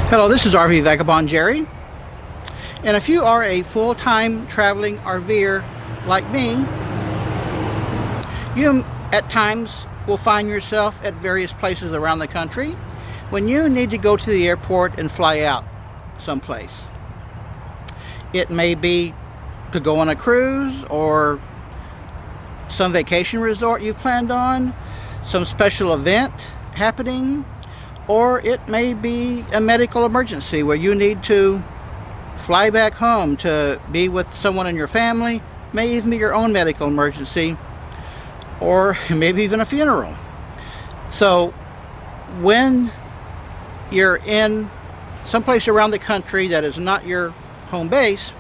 Hello, this is RV Vagabond Jerry, and if you are a full-time traveling RVer like me, you at times will find yourself at various places around the country when you need to go to the airport and fly out someplace. It may be to go on a cruise or some vacation resort you've planned on, some special event happening, or it may be a medical emergency where you need to fly back home to be with someone in your family, may even be your own medical emergency, or maybe even a funeral. So when you're in someplace around the country that is not your home base,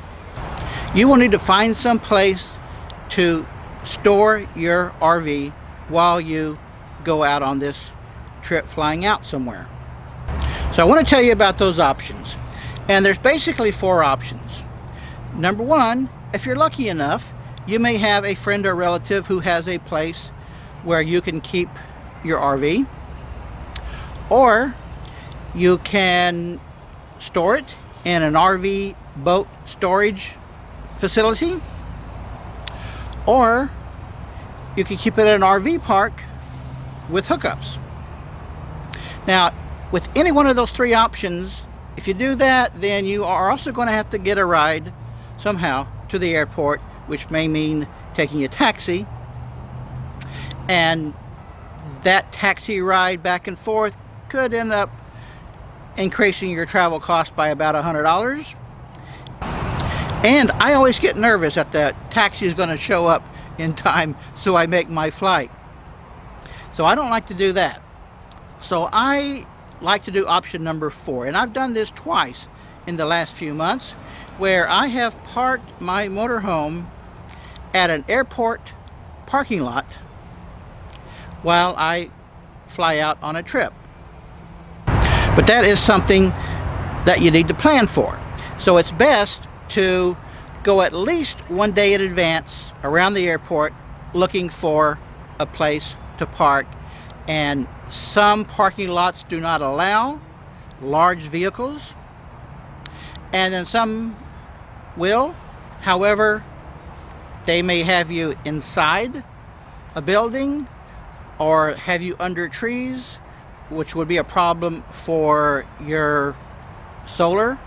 you will need to find some place to store your RV while you go out on this trip flying out somewhere. So I want to tell you about those options, and there's basically four options. Number one, if you're lucky enough, you may have a friend or relative who has a place where you can keep your RV, or you can store it in an RV boat storage facility, or you can keep it at an RV park with hookups. Now, with any one of those three options, if you do that, then you are also going to have to get a ride somehow to the airport, which may mean taking a taxi, and that taxi ride back and forth could end up increasing your travel cost by about $100. And I always get nervous that the taxi is going to show up in time so I make my flight. So I don't like to do that. So I like to do option number four, and I've done this twice in the last few months, where I have parked my motorhome at an airport parking lot while I fly out on a trip. But that is something that you need to plan for. So it's best to go at least one day in advance around the airport looking for a place to park. And some parking lots do not allow large vehicles, and then some will. However, they may have you inside a building or have you under trees, which would be a problem for your solar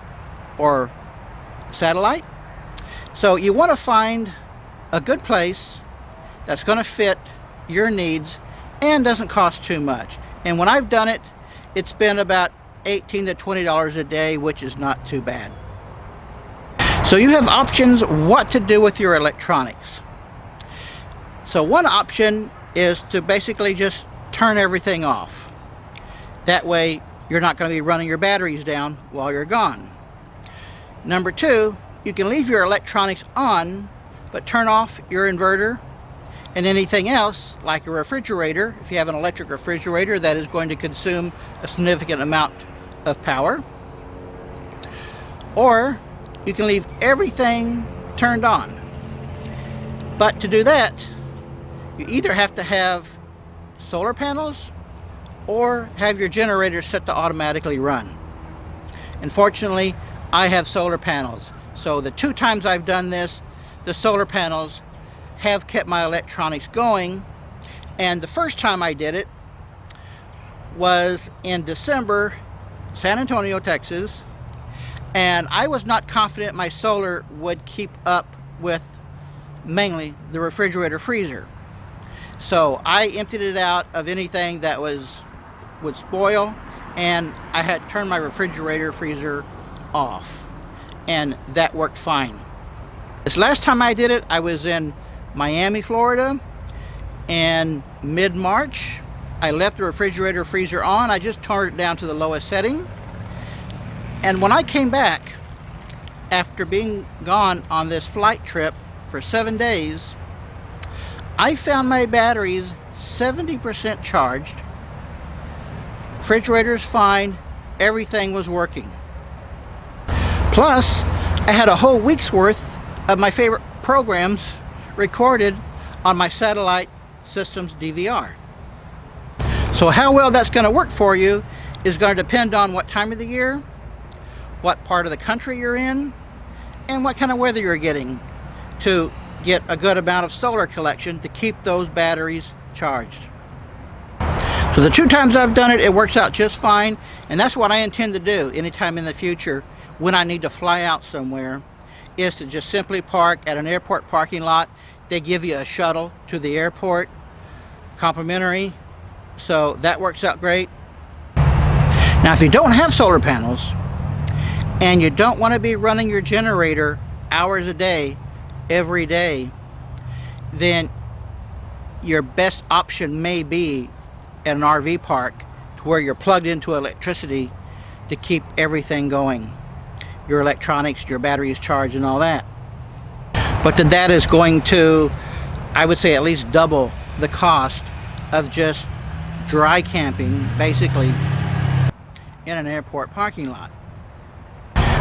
or satellite. So you want to find a good place that's going to fit your needs and doesn't cost too much. And when I've done it, it's been about $18 to $20 a day, which is not too bad. So you have options what to do with your electronics. So one option is to basically just turn everything off. That way you're not going to be running your batteries down while you're gone. Number two, you can leave your electronics on, but turn off your inverter and anything else, like a refrigerator, if you have an electric refrigerator that is going to consume a significant amount of power. Or you can leave everything turned on. But to do that, you either have to have solar panels or have your generator set to automatically run. And fortunately, I have solar panels. So the two times I've done this, the solar panels have kept my electronics going. And the first time I did it was in December, San Antonio, Texas, and I was not confident my solar would keep up with mainly the refrigerator freezer. So I emptied it out of anything that would spoil, and I had turned my refrigerator freezer off, and that worked fine. This last time I did it, I was in Miami, Florida, and mid-March. I left the refrigerator freezer on. I just turned it down to the lowest setting. And when I came back, after being gone on this flight trip for 7 days, I found my batteries 70% charged. Refrigerator's fine. Everything was working. Plus, I had a whole week's worth of my favorite programs recorded on my satellite system's DVR. So how well that's going to work for you is going to depend on what time of the year what part of the country you're in, and what kind of weather you're getting to get a good amount of solar collection to keep those batteries charged. So the 2 times I've done it, it works out just fine, and that's what I intend to do anytime in the future when I need to fly out somewhere, is to just simply park at an airport parking lot. They give you a shuttle to the airport, complimentary, so that works out great. Now if you don't have solar panels and you don't want to be running your generator hours a day, every day, then your best option may be at an RV park to where you're plugged into electricity to keep everything going. Your electronics, your batteries charged and all that. But then that is going to, I would say, at least double the cost of just dry camping, basically, in an airport parking lot.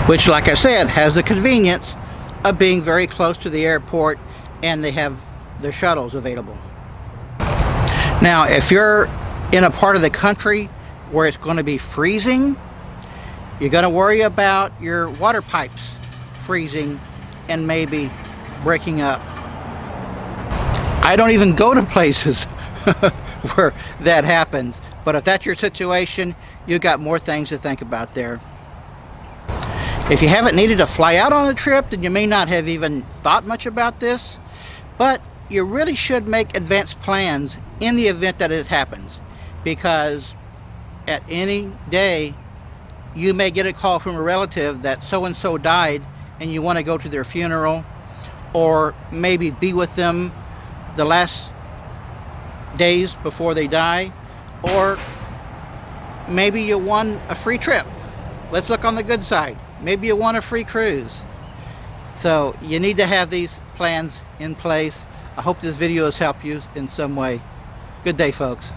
Which, like I said, has the convenience of being very close to the airport, and they have the shuttles available. Now, if you're in a part of the country where it's going to be freezing, you're going to worry about your water pipes freezing and maybe breaking up. I don't even go to places where that happens, but if that's your situation, you've got more things to think about there. If you haven't needed to fly out on a trip, then you may not have even thought much about this, but you really should make advanced plans in the event that it happens, because at any day you may get a call from a relative that so-and-so died and you want to go to their funeral, or maybe be with them the last days before they die, or maybe you won a free trip. Let's look on the good side. Maybe you won a free cruise. So you need to have these plans in place. I hope this video has helped you in some way. Good day, folks.